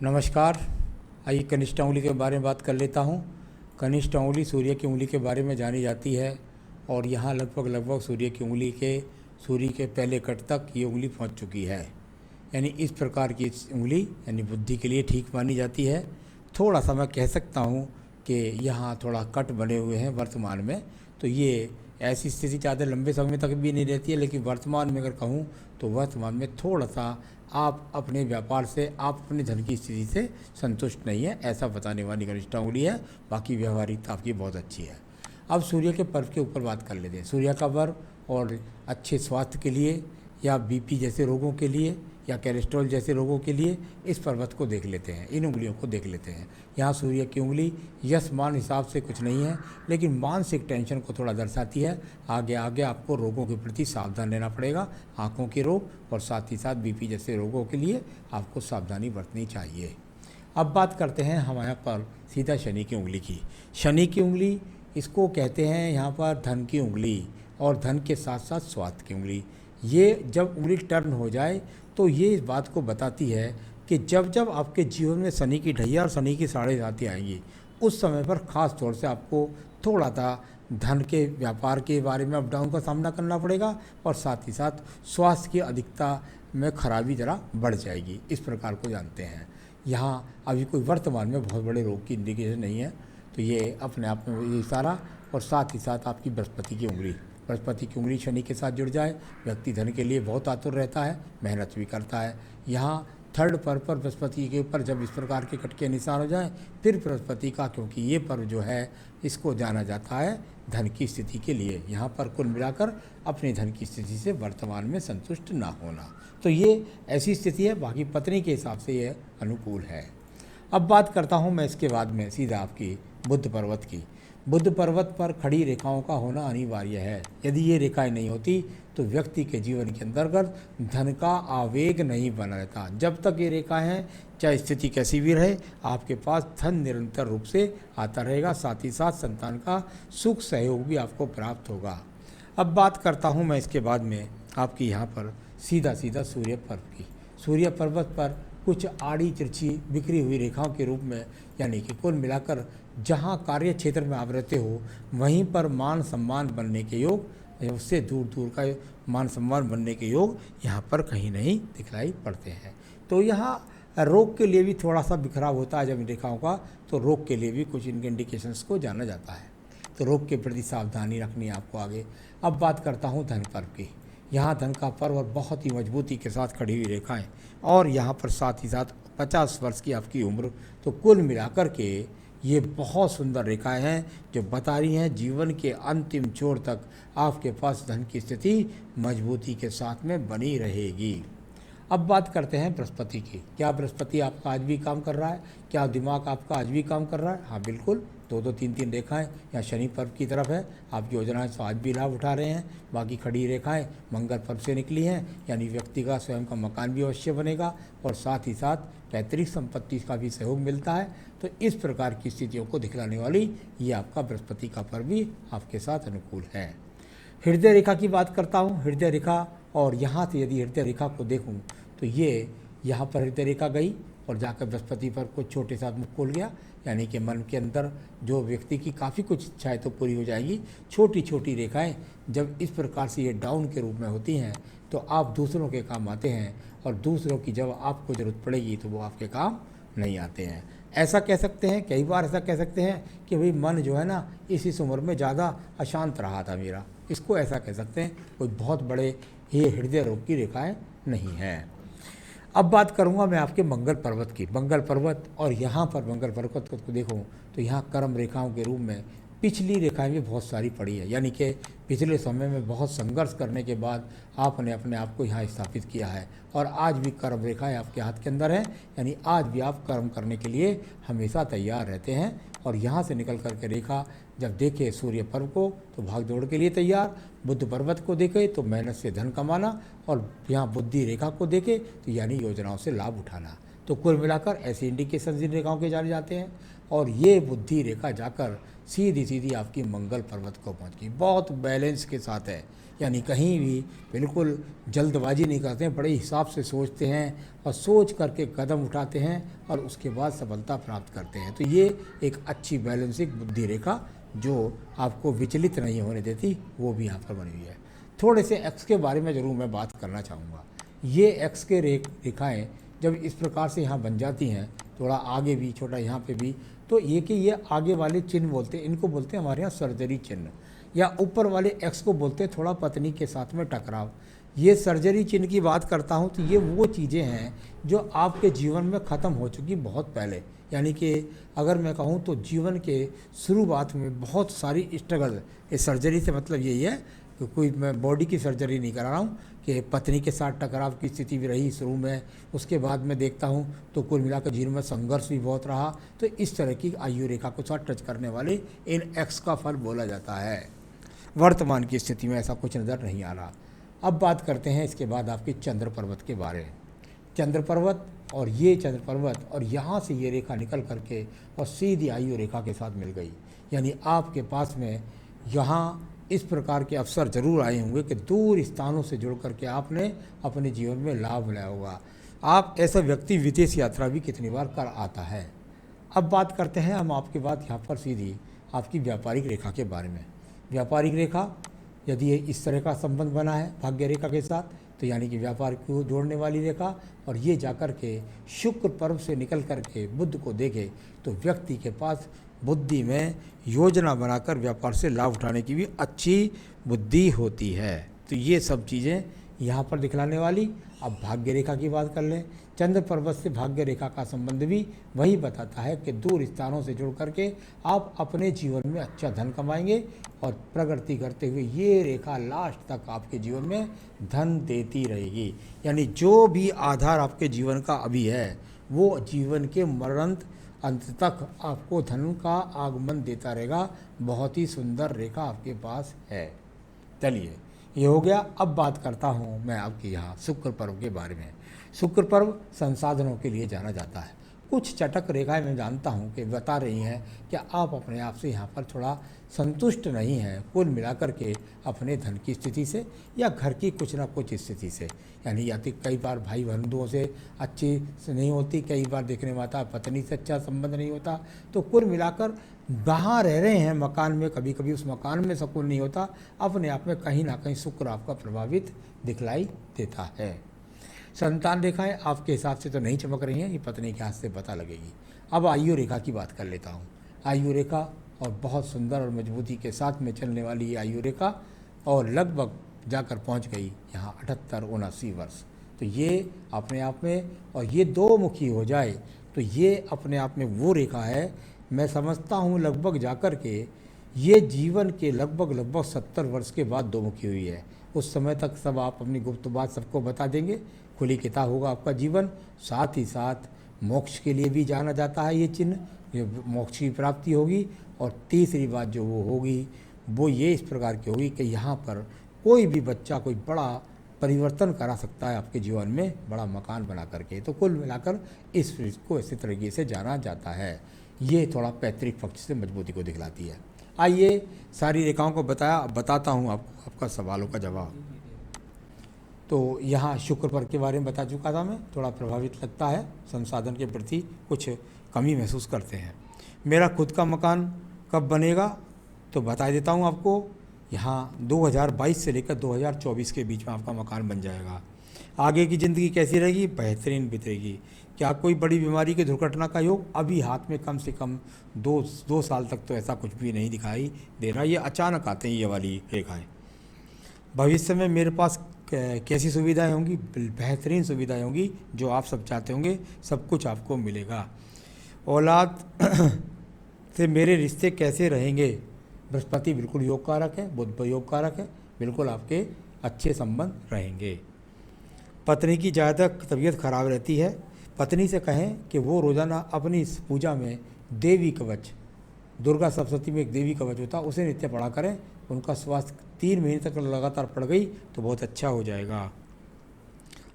नमस्कार। आइए कनिष्ठ उंगली के बारे में बात कर लेता हूँ। कनिष्ठ उंगली सूर्य की उंगली के बारे में जानी जाती है और यहाँ लगभग सूर्य की उंगली के सूर्य के पहले कट तक ये उंगली पहुँच चुकी है। यानी इस प्रकार की उंगली यानी बुद्धि के लिए ठीक मानी जाती है। थोड़ा सा मैं कह सकता हूँ कि यहाँ थोड़ा कट बने हुए हैं वर्तमान में, तो ये ऐसी स्थिति ज़्यादा लंबे समय तक भी नहीं रहती है, लेकिन वर्तमान में अगर कहूँ तो वर्तमान में थोड़ा सा आप अपने व्यापार से, आप अपने धन की स्थिति से संतुष्ट नहीं है, ऐसा बताने वाली कनिष्ठ उंगली है। बाकी व्यवहारिकता आपकी बहुत अच्छी है। अब सूर्य के पर्व के ऊपर बात कर लेते हैं। सूर्य का पर्व और अच्छे स्वास्थ्य के लिए या बीपी जैसे रोगों के लिए या कोलेस्ट्रॉल जैसे रोगों के लिए इस पर्वत को देख लेते हैं, इन उंगलियों को देख लेते हैं। यहाँ सूर्य की उंगली यश मान हिसाब से कुछ नहीं है, लेकिन मानसिक टेंशन को थोड़ा दर्शाती है। आगे आगे आपको रोगों के प्रति सावधान रहना पड़ेगा, आँखों के रोग और साथ ही साथ बीपी जैसे रोगों के लिए आपको सावधानी बरतनी चाहिए। अब बात करते हैं हम यहाँ पर सीधा शनि की उंगली की। शनि की उंगली इसको कहते हैं यहाँ पर धन की उंगली और धन के साथ साथ स्वास्थ्य की उंगली। ये जब उंगली टर्न हो जाए तो ये इस बात को बताती है कि जब जब आपके जीवन में शनि की ढैया और शनि की साढ़े साथी आएंगी, उस समय पर ख़ास तौर से आपको थोड़ा सा धन के व्यापार के बारे में अप डाउन का सामना करना पड़ेगा और साथ ही साथ स्वास्थ्य की अधिकता में खराबी ज़रा बढ़ जाएगी। इस प्रकार को जानते हैं। यहाँ अभी कोई वर्तमान में बहुत बड़े रोग की इंडिकेशन नहीं है, तो ये अपने आप में ये इशारा। और साथ ही साथ आपकी बृहस्पति की उंगली, बृहस्पति की उंगली शनि के साथ जुड़ जाए, व्यक्ति धन के लिए बहुत आतुर रहता है, मेहनत भी करता है। यहाँ थर्ड पर्व पर बृहस्पति के ऊपर जब इस प्रकार के कट के निशान हो जाए, फिर बृहस्पति का, क्योंकि ये पर्व जो है इसको जाना जाता है धन की स्थिति के लिए। यहाँ पर कुल मिलाकर अपने धन की स्थिति से वर्तमान में संतुष्ट ना होना, तो ये ऐसी स्थिति है। बाकी पत्नी के हिसाब से ये अनुकूल है। अब बात करता हूँ मैं इसके बाद में सीधा आपकी बुध पर्वत की। बुध पर्वत पर खड़ी रेखाओं का होना अनिवार्य है। यदि ये रेखाएं नहीं होती तो व्यक्ति के जीवन के अंतर्गत धन का आवेग नहीं बना रहता। जब तक ये रेखाएं हैं, चाहे स्थिति कैसी भी रहे, आपके पास धन निरंतर रूप से आता रहेगा। साथ ही साथ संतान का सुख सहयोग भी आपको प्राप्त होगा। अब बात करता हूँ मैं इसके बाद में आपकी यहाँ पर सीधा सूर्य पर्व की। सूर्य पर्वत पर कुछ आड़ी तिरछी बिखरी हुई रेखाओं के रूप में, यानी कि कुल मिलाकर जहाँ कार्य क्षेत्र में आप रहते हो वहीं पर मान सम्मान बनने के योग, उससे दूर दूर का मान सम्मान बनने के योग यहाँ पर कहीं नहीं दिखलाई पड़ते हैं। तो यहाँ रोग के लिए भी थोड़ा सा बिखराव होता है जब इन रेखाओं का, तो रोग के लिए भी कुछ इनके इंडिकेशंस को जाना जाता है। तो रोग के प्रति सावधानी रखनी है आपको आगे। अब बात करता हूँ धन पर्व की। यहाँ धन का पर्व और बहुत ही मजबूती के साथ खड़ी हुई रेखाएं, और यहाँ पर साथ ही साथ 50 वर्ष की आपकी उम्र, तो कुल मिलाकर के ये बहुत सुंदर रेखाएं हैं जो बता रही हैं जीवन के अंतिम छोर तक आपके पास धन की स्थिति मजबूती के साथ में बनी रहेगी। अब बात करते हैं बृहस्पति की। क्या बृहस्पति आपका आज भी काम कर रहा है? क्या दिमाग आपका आज भी काम कर रहा है? हाँ बिल्कुल, दो तीन रेखाएं या शनि पर्व की तरफ है। आप योजनाएं तो आज भी लाभ उठा रहे हैं। बाकी खड़ी रेखाएं मंगल पर्व से निकली हैं, यानी व्यक्ति का स्वयं का मकान भी अवश्य बनेगा और साथ ही साथ पैतृक संपत्ति का भी सहयोग मिलता है। तो इस प्रकार की स्थितियों को दिखलाने वाली ये आपका बृहस्पति का पर्व भी आपके साथ अनुकूल है। हृदय रेखा की बात करता हूँ। हृदय रेखा, और यहाँ से यदि हृदय रेखा को देखूँ तो ये यहाँ पर हृदय रेखा गई और जाकर बृहस्पति पर कुछ छोटे सा मुख खोल गया, यानी कि मन के अंदर जो व्यक्ति की काफ़ी कुछ इच्छाएं तो पूरी हो जाएंगी। छोटी छोटी रेखाएं जब इस प्रकार से ये डाउन के रूप में होती हैं तो आप दूसरों के काम आते हैं, और दूसरों की जब आपको ज़रूरत पड़ेगी तो वो आपके काम नहीं आते हैं। ऐसा कह सकते हैं, कई बार ऐसा कह सकते हैं कि भाई मन जो है ना इस उम्र में ज़्यादा अशांत रहा था मेरा, इसको ऐसा कह सकते हैं। कोई बहुत बड़े ये हृदय रोग की रेखाएं नहीं हैं। अब बात करूंगा मैं आपके मंगल पर्वत की। मंगल पर्वत, और यहाँ पर मंगल पर्वत को देखूँ तो यहाँ कर्म रेखाओं के रूप में पिछली रेखाएं भी बहुत सारी पड़ी है, यानी कि पिछले समय में बहुत संघर्ष करने के बाद आपने अपने आप को यहाँ स्थापित किया है और आज भी कर्म रेखाएं आपके हाथ के अंदर है, यानी आज भी आप कर्म करने के लिए हमेशा तैयार रहते हैं। और यहाँ से निकल कर के रेखा जब देखे सूर्य पर्व को तो भाग दौड़ के लिए तैयार, बुध पर्वत को देखे तो मेहनत से धन कमाना, और यहाँ बुद्धि रेखा को देखे तो यानी योजनाओं से लाभ उठाना। तो कुल मिलाकर ऐसे इंडिकेशन इन रेखाओं के जाने जाते हैं। और ये बुद्धि रेखा जाकर सीधी सीधी आपकी मंगल पर्वत को पहुंच गई। बहुत बैलेंस के साथ है, यानी कहीं भी बिल्कुल जल्दबाजी नहीं करते हैं, बड़े हिसाब से सोचते हैं और सोच करके कदम उठाते हैं और उसके बाद सफलता प्राप्त करते हैं। तो ये एक अच्छी बैलेंसिंग बुद्धि रेखा जो आपको विचलित नहीं होने देती, वो भी यहाँ पर बनी हुई है। थोड़े से एक्स के बारे में ज़रूर मैं बात करना चाहूँगा। ये एक्स के रेखाएँ जब इस प्रकार से यहाँ बन जाती हैं, थोड़ा आगे भी, छोटा यहाँ पे भी, तो ये आगे वाले चिन्ह बोलते हैं, इनको बोलते हैं हमारे यहाँ सर्जरी चिन्ह, या ऊपर वाले एक्स को बोलते हैं थोड़ा पत्नी के साथ में टकराव। ये सर्जरी चिन्ह की बात करता हूँ तो ये वो चीज़ें हैं जो आपके जीवन में ख़त्म हो चुकी बहुत पहले, यानी कि अगर मैं कहूँ तो जीवन के शुरुआत में बहुत सारी स्ट्रगल, इस सर्जरी से मतलब यही है कि कोई मैं बॉडी की सर्जरी नहीं करा रहा हूँ कि पत्नी के साथ टकराव की स्थिति भी रही शुरू में, उसके बाद मैं देखता हूँ तो कुल मिलाकर जीवन में संघर्ष भी बहुत रहा। तो इस तरह की आयु रेखा को साथ टच करने वाले इन एक्स का फल बोला जाता है। वर्तमान की स्थिति में ऐसा कुछ नज़र नहीं आ रहा। अब बात करते हैं इसके बाद आपके चंद्र पर्वत के बारे में। चंद्र पर्वत और ये चंद्र पर्वत और यहाँ से ये रेखा निकल करके और सीधी आयु रेखा के साथ मिल गई, यानी आपके पास में यहाँ इस प्रकार के अवसर जरूर आए होंगे कि दूर स्थानों से जुड़ करके आपने अपने जीवन में लाभ लिया होगा। आप ऐसा व्यक्ति विदेश यात्रा भी कितनी बार कर आता है। अब बात करते हैं हम आपके बाद यहाँ पर सीधी आपकी व्यापारिक रेखा के बारे में। व्यापारिक रेखा यदि इस तरह का संबंध बना है भाग्य रेखा के साथ, तो यानी कि व्यापार को जोड़ने वाली रेखा, और ये जाकर के शुक्र पर्व से निकल करके बुध को देखे तो व्यक्ति के पास बुद्धि में योजना बनाकर व्यापार से लाभ उठाने की भी अच्छी बुद्धि होती है। तो ये सब चीज़ें यहाँ पर दिखलाने वाली। अब भाग्य रेखा की बात कर लें। चंद्र पर्वत से भाग्य रेखा का संबंध भी वही बताता है कि दूर स्थानों से जुड़ करके आप अपने जीवन में अच्छा धन कमाएंगे और प्रगति करते हुए ये रेखा लास्ट तक आपके जीवन में धन देती रहेगी। यानी जो भी आधार आपके जीवन का अभी है वो जीवन के मरणंत अंत तक आपको धन का आगमन देता रहेगा। बहुत ही सुंदर रेखा आपके पास है। चलिए ये हो गया। अब बात करता हूँ मैं आपके यहाँ शुक्र पर्व के बारे में। शुक्र पर्व संसाधनों के लिए जाना जाता है। कुछ चटक रेखाएं मैं जानता हूँ कि बता रही हैं कि आप अपने आप से यहाँ पर थोड़ा संतुष्ट नहीं हैं, कुल मिलाकर के अपने धन की स्थिति से या घर की कुछ ना कुछ स्थिति से। यानी या तो कई बार भाई बंधुओं से अच्छी नहीं होती, कई बार देखने में आता पत्नी से अच्छा संबंध नहीं होता। तो कुल मिलाकर वहाँ रह रहे हैं मकान में, कभी कभी उस मकान में सुकून नहीं होता। अपने आप में कहीं ना कहीं शुक्र आपका प्रभावित दिखलाई देता है। संतान रेखाएं आपके हिसाब से तो नहीं चमक रही हैं, ये पत्नी के हाथ से पता लगेगी। अब आयु रेखा की बात कर लेता हूँ। आयु रेखा और बहुत सुंदर और मजबूती के साथ में चलने वाली ये आयु रेखा और लगभग जाकर पहुँच गई यहाँ 78-79 वर्ष। तो ये अपने आप में, और ये दो मुखी हो जाए तो ये अपने आप में वो रेखा है, मैं समझता हूँ लगभग जाकर के ये जीवन के लगभग 70 वर्ष के बाद दो मुखी हुई है। उस समय तक सब आप अपनी गुप्त बात सबको बता देंगे, खुली किताब होगा आपका जीवन। साथ ही साथ मोक्ष के लिए भी जाना जाता है ये चिन्ह, ये मोक्ष की प्राप्ति होगी। और तीसरी बात जो वो होगी वो ये इस प्रकार की होगी कि यहाँ पर कोई भी बच्चा कोई बड़ा परिवर्तन करा सकता है आपके जीवन में, बड़ा मकान बना करके। तो कुल मिलाकर इस को इसी तरीके से जाना जाता है। ये थोड़ा पैतृक पक्ष से मजबूती को दिखलाती है। आइए सारी रेखाओं को बताता हूँ आपको आपका सवालों का जवाब। तो यहाँ शुक्र पर्व के बारे में बता चुका था मैं, थोड़ा प्रभावित लगता है, संसाधन के प्रति कुछ कमी महसूस करते हैं। मेरा खुद का मकान कब बनेगा तो बता देता हूँ आपको। यहाँ 2022 से लेकर 2024 के बीच में आपका मकान बन जाएगा। आगे की ज़िंदगी कैसी रहेगी? बेहतरीन बीतेगी। क्या कोई बड़ी बीमारी की दुर्घटना का योग? अभी हाथ में कम से कम दो साल तक तो ऐसा कुछ भी नहीं दिखाई दे रहा। ये अचानक आते हैं ये वाली रेखाएं। भविष्य में मेरे पास कैसी सुविधाएं होंगी? बेहतरीन सुविधाएं होंगी, जो आप सब चाहते होंगे सब कुछ आपको मिलेगा। औलाद से मेरे रिश्ते कैसे रहेंगे? बृहस्पति बिल्कुल योग कारक है, बुध योग कारक है, बिल्कुल आपके अच्छे संबंध रहेंगे। पत्नी की ज़्यादा तबीयत खराब रहती है। पत्नी से कहें कि वो रोज़ाना अपनी इस पूजा में देवी कवच, दुर्गा सप्तशती में एक देवी कवच होता है, उसे नित्य पढ़ा करें। उनका स्वास्थ्य 3 महीने तक लगातार पड़ गई तो बहुत अच्छा हो जाएगा।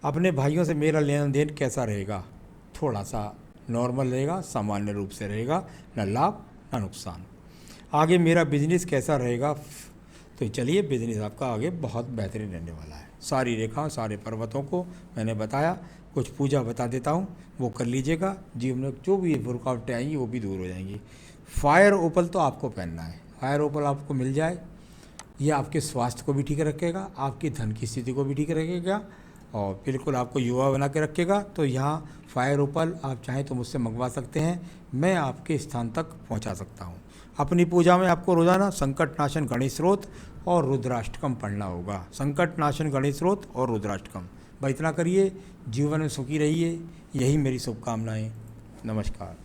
अपने भाइयों से मेरा लेन देन कैसा रहेगा? थोड़ा सा नॉर्मल रहेगा, सामान्य रूप से रहेगा, न लाभ न नुकसान। आगे मेरा बिजनेस कैसा रहेगा, तो चलिए बिजनेस आपका आगे बहुत बेहतरीन रहने वाला है। सारी रेखाओं, सारे पर्वतों को मैंने बताया, कुछ पूजा बता देता हूँ, वो कर लीजिएगा। जीवन में जो भी रुकावटें आएंगी वो भी दूर हो जाएंगी। फायर ओपल तो आपको पहनना है, फायर ओपल आपको मिल जाए, ये आपके स्वास्थ्य को भी ठीक रखेगा, आपकी धन की स्थिति को भी ठीक रखेगा और बिल्कुल आपको युवा बना के रखेगा। तो यहाँ फायर ओपल आप चाहें तो मुझसे मंगवा सकते हैं, मैं आपके स्थान तक पहुँचा सकता हूँ। अपनी पूजा में आपको रोज़ाना संकट नाशन गणेश स्रोत और रुद्राष्टकम पढ़ना होगा। संकट नाशन गणेश स्रोत और रुद्राष्टकम, भाई इतना करिए, जीवन में सुखी रहिए, यही मेरी शुभकामनाएं। नमस्कार।